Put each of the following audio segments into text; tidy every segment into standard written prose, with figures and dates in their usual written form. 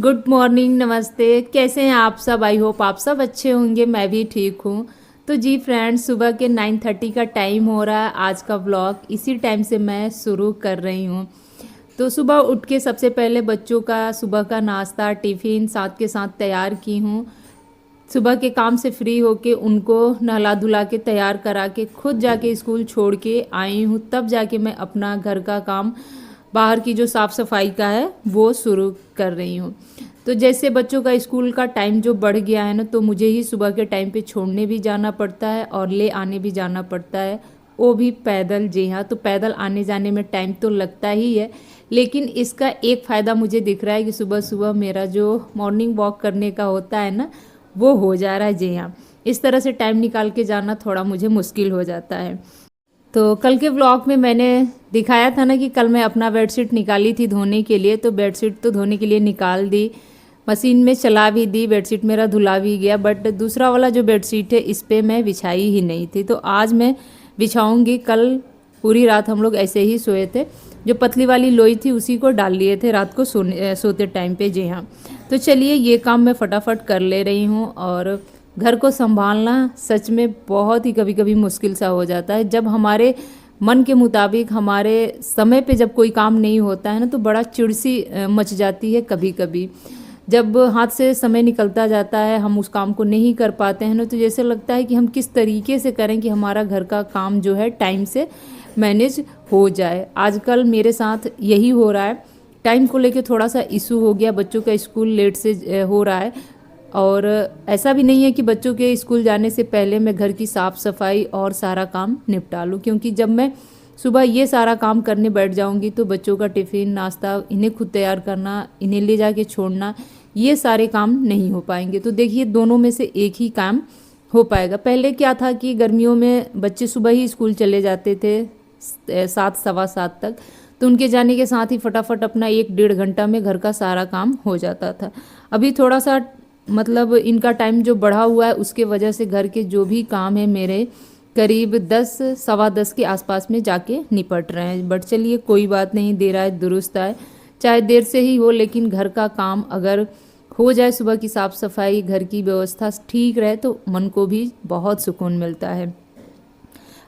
Good morning, नमस्ते। कैसे हैं आप सब? आई होप आप सब अच्छे होंगे। मैं भी ठीक हूँ। तो जी फ्रेंड्स, सुबह के 9:30 का टाइम हो रहा है। आज का व्लॉग इसी टाइम से मैं शुरू कर रही हूँ। तो सुबह उठ के सबसे पहले बच्चों का सुबह का नाश्ता टिफ़िन साथ के साथ तैयार की हूँ। सुबह के काम से फ्री होके उनको नहला धुला के तैयार करा के खुद जाके स्कूल छोड़ के आई हूँ। तब जाके मैं अपना घर का काम, बाहर की जो साफ़ सफाई का है वो शुरू कर रही हूँ। तो जैसे बच्चों का स्कूल का टाइम जो बढ़ गया है ना, तो मुझे ही सुबह के टाइम पे छोड़ने भी जाना पड़ता है और ले आने भी जाना पड़ता है, वो भी पैदल। जी हाँ, तो पैदल आने जाने में टाइम तो लगता ही है, लेकिन इसका एक फ़ायदा मुझे दिख रहा है कि सुबह सुबह मेरा जो मॉर्निंग वॉक करने का होता है ना, वो हो जा रहा है। जी हाँ, इस तरह से टाइम निकाल के जाना थोड़ा मुझे मुश्किल हो जाता है। तो कल के व्लॉग में मैंने दिखाया था ना कि कल मैं अपना बेडशीट निकाली थी धोने के लिए। तो बेडशीट तो धोने के लिए निकाल दी, मशीन में चला भी दी, बेडशीट मेरा धुला भी गया। बट दूसरा वाला जो बेडशीट है इस पर मैं बिछाई ही नहीं थी, तो आज मैं बिछाऊंगी। कल पूरी रात हम लोग ऐसे ही सोए थे, जो पतली वाली लोई थी उसी को डाल लिए थे रात को सोते टाइम पे। जी हाँ, तो चलिए ये काम मैं फटाफट कर ले रही हूँ। और घर को संभालना सच में बहुत ही कभी कभी मुश्किल सा हो जाता है। जब हमारे मन के मुताबिक हमारे समय पे जब कोई काम नहीं होता है ना, तो बड़ा चिड़सी मच जाती है कभी कभी। जब हाथ से समय निकलता जाता है, हम उस काम को नहीं कर पाते हैं ना, तो जैसे लगता है कि हम किस तरीके से करें कि हमारा घर का काम जो है टाइम से मैनेज हो जाए। आजकल मेरे साथ यही हो रहा है। टाइम को लेके थोड़ा सा इशू हो गया, बच्चों का स्कूल लेट से हो रहा है। और ऐसा भी नहीं है कि बच्चों के स्कूल जाने से पहले मैं घर की साफ़ सफाई और सारा काम निपटा लूँ, क्योंकि जब मैं सुबह ये सारा काम करने बैठ जाऊंगी तो बच्चों का टिफ़िन नाश्ता इन्हें खुद तैयार करना, इन्हें ले जाके छोड़ना, ये सारे काम नहीं हो पाएंगे। तो देखिए, दोनों में से एक ही काम हो पाएगा। पहले क्या था कि गर्मियों में बच्चे सुबह ही स्कूल चले जाते थे 7 सवा 7 तक, तो उनके जाने के साथ ही फटाफट अपना 1 डेढ़ घंटा में घर का सारा काम हो जाता था। अभी थोड़ा सा मतलब इनका टाइम जो बढ़ा हुआ है उसके वजह से घर के जो भी काम है मेरे करीब 10 सवा 10 के आसपास में जाके निपट रहे हैं। बट चलिए कोई बात नहीं, देर आए दुरुस्त आए। चाहे देर से ही हो, लेकिन घर का काम अगर हो जाए, सुबह की साफ़ सफाई, घर की व्यवस्था ठीक रहे, तो मन को भी बहुत सुकून मिलता है।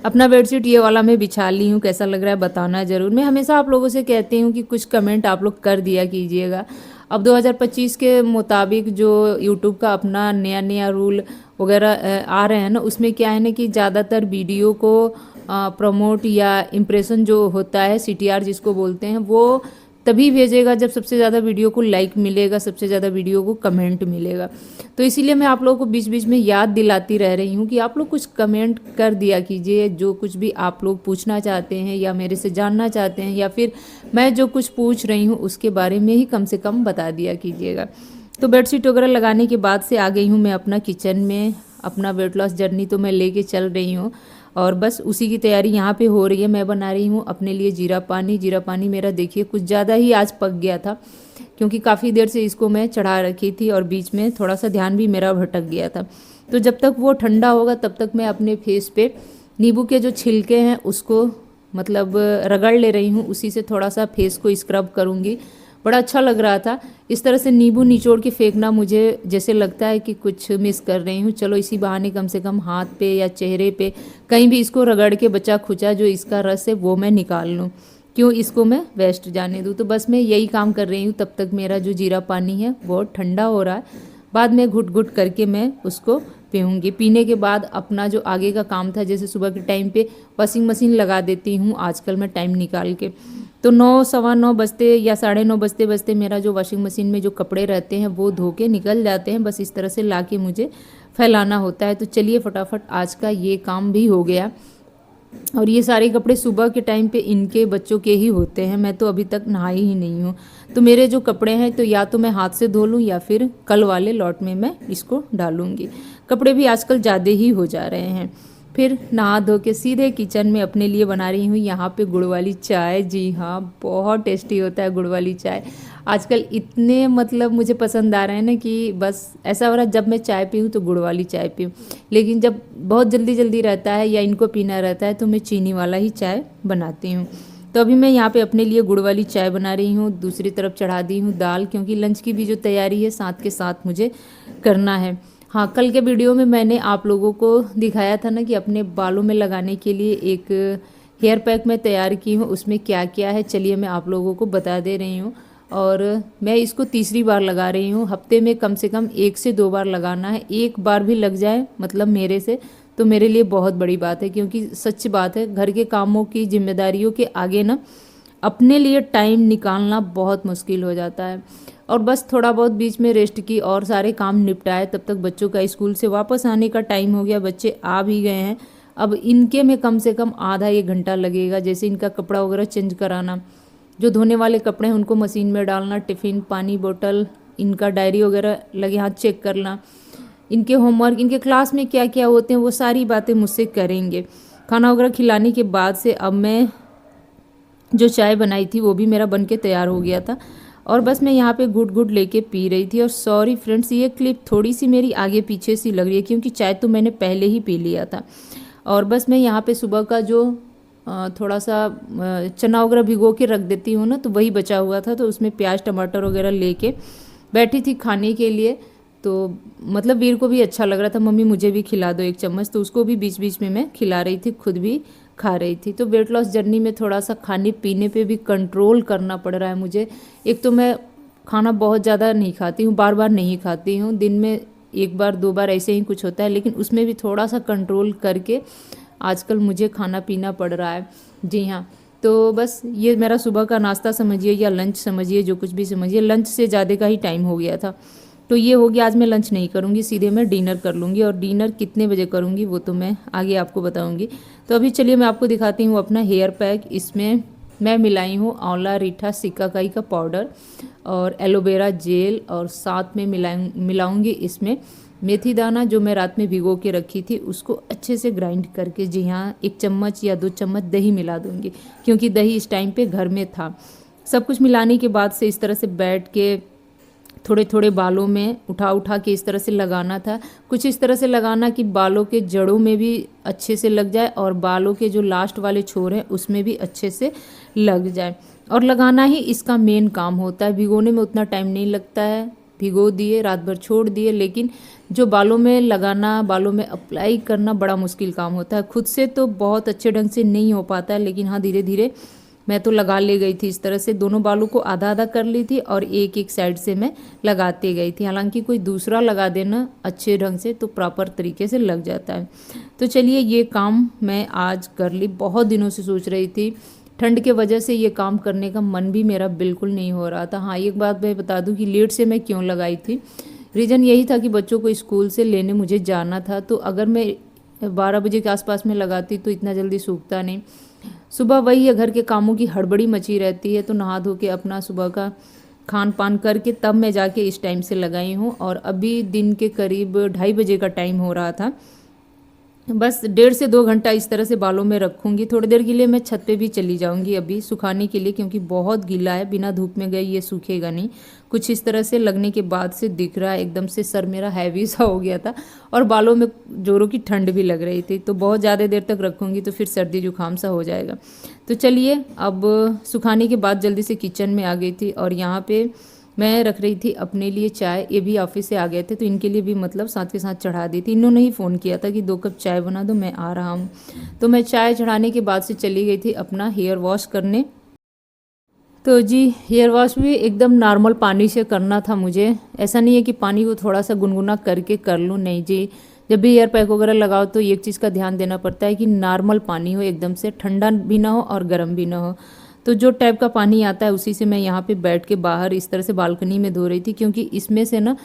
अपना बेडशीट ये वाला मैं बिछा ली हूँ, कैसा लग रहा है बताना ज़रूर। मैं हमेशा आप लोगों से कहती हूँ कि कुछ कमेंट आप लोग कर दिया कीजिएगा। अब 2025 के मुताबिक जो यूट्यूब का अपना नया नया रूल वगैरह आ रहे हैं ना, उसमें क्या है ना कि ज़्यादातर वीडियो को प्रमोट या इम्प्रेशन जो होता है, CTR जिसको बोलते हैं, वो तभी भेजेगा जब सबसे ज़्यादा वीडियो को लाइक मिलेगा, सबसे ज़्यादा वीडियो को कमेंट मिलेगा। तो इसीलिए मैं आप लोगों को बीच बीच में याद दिलाती रह रही हूँ कि आप लोग कुछ कमेंट कर दिया कीजिए, जो कुछ भी आप लोग पूछना चाहते हैं या मेरे से जानना चाहते हैं, या फिर मैं जो कुछ पूछ रही हूँ उसके बारे में ही कम से कम बता दिया कीजिएगा। तो बेडशीट वगैरह लगाने के बाद से आ गई हूँ मैं अपना किचन में। अपना वेट लॉस जर्नी तो मैं लेके चल रही हूँ, और बस उसी की तैयारी यहाँ पे हो रही है। मैं बना रही हूँ अपने लिए जीरा पानी। जीरा पानी मेरा देखिए कुछ ज़्यादा ही आज पक गया था, क्योंकि काफ़ी देर से इसको मैं चढ़ा रखी थी और बीच में थोड़ा सा ध्यान भी मेरा भटक गया था। तो जब तक वो ठंडा होगा तब तक मैं अपने फेस पे नींबू के जो छिलके हैं उसको मतलब रगड़ ले रही हूँ, उसी से थोड़ा सा फेस को स्क्रब करूँगी। बड़ा अच्छा लग रहा था इस तरह से नींबू निचोड़ के फेंकना। मुझे जैसे लगता है कि कुछ मिस कर रही हूँ, चलो इसी बहाने कम से कम हाथ पे या चेहरे पे कहीं भी इसको रगड़ के बचा खुचा जो इसका रस है वो मैं निकाल लूँ। क्यों इसको मैं वेस्ट जाने दूँ? तो बस मैं यही काम कर रही हूँ। तब तक मेरा जो जीरा पानी है वो ठंडा हो रहा है, बाद में घुट घुट करके मैं उसको पीऊँगी। पीने के बाद अपना जो आगे का काम था, जैसे सुबह के टाइम पे वॉशिंग मशीन लगा देती हूँ आजकल मैं टाइम निकाल के। तो 9 सवा 9 बजते या 9:30 बजते बजते मेरा जो वॉशिंग मशीन में जो कपड़े रहते हैं वो धो के निकल जाते हैं। बस इस तरह से ला के मुझे फैलाना होता है। तो चलिए फटाफट आज का ये काम भी हो गया। और ये सारे कपड़े सुबह के टाइम पे इनके बच्चों के ही होते हैं, मैं तो अभी तक नहाई ही नहीं हूँ। तो मेरे जो कपड़े हैं तो या तो मैं हाथ से धो लूँ या फिर कल वाले लॉट में मैं इसको डालूँगी। कपड़े भी आजकल ज़्यादा ही हो जा रहे हैं। फिर नहा धो के सीधे किचन में अपने लिए बना रही हूँ यहाँ पे गुड़ वाली चाय। जी हाँ, बहुत टेस्टी होता है गुड़ वाली चाय। आजकल इतने मतलब मुझे पसंद आ रहे हैं ना कि बस ऐसा हो रहा है जब मैं चाय पीऊँ तो गुड़ वाली चाय पीऊँ। लेकिन जब बहुत जल्दी जल्दी रहता है या इनको पीना रहता है तो मैं चीनी वाला ही चाय बनाती हूँ। तो अभी मैं यहाँ पे अपने लिए गुड़ वाली चाय बना रही हूँ, दूसरी तरफ चढ़ा दी हूँ दाल, क्योंकि लंच की भी जो तैयारी है साथ के साथ मुझे करना है। हाँ, कल के वीडियो में मैंने आप लोगों को दिखाया था ना कि अपने बालों में लगाने के लिए एक हेयर पैक मैं तैयार की हूँ, उसमें क्या क्या है चलिए मैं आप लोगों को बता दे रही हूँ। और मैं इसको तीसरी बार लगा रही हूँ, हफ्ते में कम से कम 1 से 2 बार लगाना है। एक बार भी लग जाए मतलब मेरे से तो मेरे लिए बहुत बड़ी बात है, क्योंकि सच बात है घर के कामों की जिम्मेदारियों के आगे ना अपने लिए टाइम निकालना बहुत मुश्किल हो जाता है। और बस थोड़ा बहुत बीच में रेस्ट की और सारे काम निपटाए, तब तक बच्चों का स्कूल से वापस आने का टाइम हो गया, बच्चे आ भी गए हैं। अब इनके में कम से कम आधा 1 घंटा लगेगा, जैसे इनका कपड़ा वगैरह चेंज कराना, जो धोने वाले कपड़े हैं उनको मशीन में डालना, टिफ़िन, पानी बोतल, इनका डायरी वगैरह लगे हाथ चेक करना, इनके होमवर्क, इनके क्लास में क्या क्या होते हैं वो सारी बातें मुझसे करेंगे। खाना वगैरह खिलाने के बाद से अब मैं जो चाय बनाई थी वो भी मेरा बन के तैयार हो गया था, और बस मैं यहाँ पे घुट घुट लेके पी रही थी। और सॉरी फ्रेंड्स, ये क्लिप थोड़ी सी मेरी आगे पीछे सी लग रही है, क्योंकि चाय तो मैंने पहले ही पी लिया था। और बस मैं यहाँ पे सुबह का जो थोड़ा सा चना वगैरह भिगो के रख देती हूँ ना, तो वही बचा हुआ था, तो उसमें प्याज टमाटर वगैरह लेके बैठी थी खाने के लिए। तो मतलब वीर को भी अच्छा लग रहा था, मम्मी मुझे भी खिला दो 1 चम्मच, तो उसको भी बीच बीच में मैं खिला रही थी, खुद भी खा रही थी। तो वेट लॉस जर्नी में थोड़ा सा खाने पीने पे भी कंट्रोल करना पड़ रहा है मुझे। एक तो मैं खाना बहुत ज़्यादा नहीं खाती हूँ, बार बार नहीं खाती हूँ, दिन में 1 बार 2 बार ऐसे ही कुछ होता है, लेकिन उसमें भी थोड़ा सा कंट्रोल करके आजकल मुझे खाना पीना पड़ रहा है। जी हाँ, तो बस ये मेरा सुबह का नाश्ता समझिए या लंच समझिए, जो कुछ भी समझिए, लंच से ज़्यादा का ही टाइम हो गया था। तो ये हो गया, आज मैं लंच नहीं करूँगी, सीधे मैं डिनर कर लूँगी, और डिनर कितने बजे करूँगी वो तो मैं आगे आपको बताऊँगी। तो अभी चलिए मैं आपको दिखाती हूँ अपना हेयर पैक। इसमें मैं मिलाई हूँ आंवला रीठा सिकाकाई का पाउडर और एलोवेरा जेल, और साथ में मिलाऊंगी इसमें मेथी दाना, जो मैं रात में भिगो के रखी थी, उसको अच्छे से ग्राइंड करके, जी हाँ, 1 चम्मच या 2 चम्मच दही मिला दूँगी, क्योंकि दही इस टाइम पे घर में था। सब कुछ मिलाने के बाद से इस तरह से बैठ के थोड़े थोड़े बालों में उठा उठा के इस तरह से लगाना था। कुछ इस तरह से लगाना कि बालों के जड़ों में भी अच्छे से लग जाए, और बालों के जो लास्ट वाले छोर हैं उसमें भी अच्छे से लग जाए। और लगाना ही इसका मेन काम होता है, भिगोने में उतना टाइम नहीं लगता है, भिगो दिए, रात भर छोड़ दिए, लेकिन जो बालों में लगाना, बालों में अप्लाई करना बड़ा मुश्किल काम होता है। खुद से तो बहुत अच्छे ढंग से नहीं हो पाता है, लेकिन हाँ धीरे धीरे मैं तो लगा ले गई थी। इस तरह से दोनों बालों को आधा आधा कर ली थी, और एक एक साइड से मैं लगाते गई थी। हालांकि कोई दूसरा लगा देना अच्छे ढंग से तो प्रॉपर तरीके से लग जाता है। तो चलिए ये काम मैं आज कर ली, बहुत दिनों से सोच रही थी, ठंड के वजह से ये काम करने का मन भी मेरा बिल्कुल नहीं हो रहा था। हाँ, एक बात मैं बता दूं कि लेट से मैं क्यों लगाई थी, रीज़न यही था कि बच्चों को स्कूल से लेने मुझे जाना था, तो अगर मैं 12 बजे के आसपास में लगाती तो इतना जल्दी सूखता नहीं। सुबह वही है, घर के कामों की हड़बड़ी मची रहती है, तो नहा धो के अपना सुबह का खान पान करके तब मैं जाके इस टाइम से लगाई हूँ। और अभी दिन के करीब 2:30 बजे का टाइम हो रहा था। बस 1.5 से 2 घंटा इस तरह से बालों में रखूँगी। थोड़ी देर के लिए मैं छत पे भी चली जाऊँगी अभी सुखाने के लिए, क्योंकि बहुत गीला है, बिना धूप में गए ये सूखेगा नहीं। कुछ इस तरह से लगने के बाद से दिख रहा है, एकदम से सर मेरा हैवी सा हो गया था, और बालों में जोरों की ठंड भी लग रही थी, तो बहुत ज़्यादा देर तक रखूँगी तो फिर सर्दी जुकाम सा हो जाएगा। तो चलिए, अब सुखाने के बाद जल्दी से किचन में आ गई थी, और यहाँ पे मैं रख रही थी अपने लिए चाय। ये भी ऑफिस से आ गए थे, तो इनके लिए भी मतलब साथ के साथ चढ़ा दी थी। इन्होंने ही फ़ोन किया था कि 2 कप चाय बना दो, मैं आ रहा हूँ। तो मैं चाय चढ़ाने के बाद से चली गई थी अपना हेयर वॉश करने। तो जी, हेयर वॉश भी एकदम नॉर्मल पानी से करना था मुझे। ऐसा नहीं है कि पानी को थोड़ा सा गुनगुना करके कर लूँ, नहीं जी। जब भी हेयर पैक वगैरह लगाओ तो एक चीज़ का ध्यान देना पड़ता है कि नॉर्मल पानी हो, एकदम से ठंडा भी ना हो और गर्म भी ना हो। तो जो टाइप का पानी आता है उसी से मैं यहाँ पे बैठ के बाहर इस तरह से बालकनी में धो रही थी, क्योंकि इसमें से ना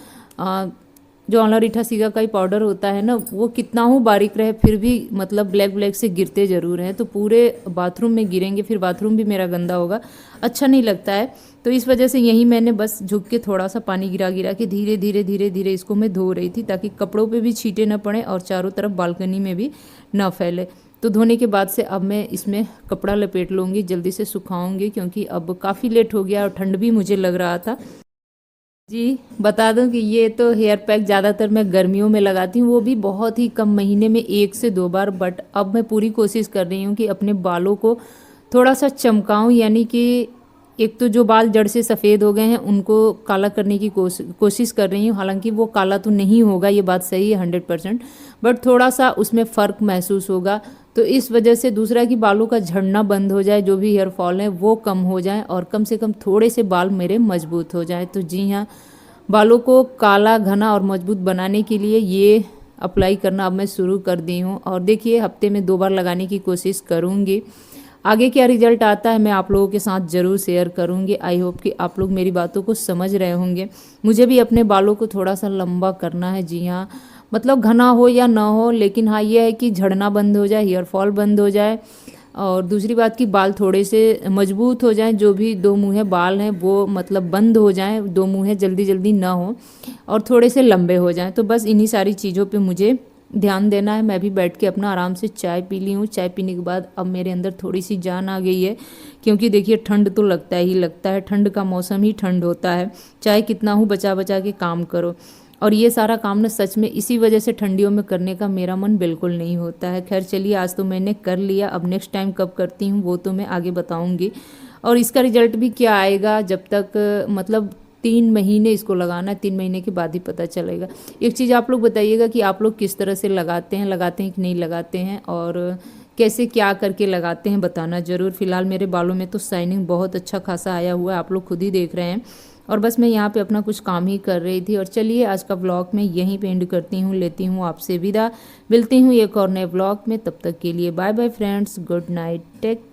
जो आंवला रीठा सिकाकाई पाउडर होता है ना, वो कितना हो बारीक रहे फिर भी मतलब ब्लैक ब्लैक से गिरते ज़रूर हैं, तो पूरे बाथरूम में गिरेंगे, फिर बाथरूम भी मेरा गंदा होगा, अच्छा नहीं लगता है। तो इस वजह से यहीं मैंने बस झुक के थोड़ा सा पानी गिरा गिरा के धीरे धीरे धीरे धीरे इसको मैं धो रही थी, ताकि कपड़ों पे भी छींटे ना पड़े और चारों तरफ बालकनी में भी ना फैले। तो धोने के बाद से अब मैं इसमें कपड़ा लपेट लूँगी, जल्दी से सुखाऊंगी, क्योंकि अब काफ़ी लेट हो गया और ठंड भी मुझे लग रहा था। जी, बता दूं कि ये तो हेयर पैक ज़्यादातर मैं गर्मियों में लगाती हूँ, वो भी बहुत ही कम, महीने में 1 से 2 बार। बट अब मैं पूरी कोशिश कर रही हूँ कि अपने बालों को थोड़ा सा चमकाऊं, यानी कि एक तो जो बाल जड़ से सफ़ेद हो गए हैं उनको काला करने की कोशिश कर रही हूँ। हालांकि वो काला तो नहीं होगा, ये बात सही है 100%, बट थोड़ा सा उसमें फ़र्क महसूस होगा। तो इस वजह से दूसरा कि बालों का झड़ना बंद हो जाए, जो भी हेयर फॉल है वो कम हो जाए और कम से कम थोड़े से बाल मेरे मजबूत हो जाए। तो जी हाँ, बालों को काला, घना और मजबूत बनाने के लिए ये अप्लाई करना अब मैं शुरू कर दी हूँ। और देखिए, हफ्ते में 2 बार लगाने की कोशिश करूँगी। आगे क्या रिजल्ट आता है मैं आप लोगों के साथ ज़रूर शेयर करूँगी। आई होप कि आप लोग मेरी बातों को समझ रहे होंगे। मुझे भी अपने बालों को थोड़ा सा लंबा करना है। जी हाँ, मतलब घना हो या ना हो, लेकिन हाँ ये है कि झड़ना बंद हो जाए, हेयर फॉल बंद हो जाए, और दूसरी बात कि बाल थोड़े से मजबूत हो जाएं। जो भी 2 मुँहे बाल हैं वो मतलब बंद हो जाएं, 2 मुँहे जल्दी जल्दी ना हो, और थोड़े से लंबे हो जाएं। तो बस इन्हीं सारी चीज़ों पे मुझे ध्यान देना है। मैं भी बैठ के अपना आराम से चाय पी ली हूँ। चाय पीने के बाद अब मेरे अंदर थोड़ी सी जान आ गई है, क्योंकि देखिए ठंड तो लगता ही लगता है, ठंड का मौसम ही ठंड होता है, चाहे कितना हो बचा बचा के काम करो। और ये सारा काम ना सच में इसी वजह से ठंडियों में करने का मेरा मन बिल्कुल नहीं होता है। खैर चलिए, आज तो मैंने कर लिया, अब नेक्स्ट टाइम कब करती हूँ वो तो मैं आगे बताऊँगी। और इसका रिजल्ट भी क्या आएगा, जब तक मतलब 3 महीने इसको लगाना है, 3 महीने के बाद ही पता चलेगा। एक चीज़ आप लोग बताइएगा कि आप लोग किस तरह से लगाते हैं कि नहीं लगाते हैं, और कैसे क्या करके लगाते हैं बताना ज़रूर। फिलहाल मेरे बालों में तो शाइनिंग बहुत अच्छा खासा आया हुआ है, आप लोग खुद ही देख रहे हैं। और बस मैं यहाँ पे अपना कुछ काम ही कर रही थी। और चलिए, आज का व्लॉग मैं यहीं पे एंड करती हूँ, लेती हूँ आपसे विदा। मिलती हूँ एक और नए व्लॉग में, तब तक के लिए bye bye friends, good night, take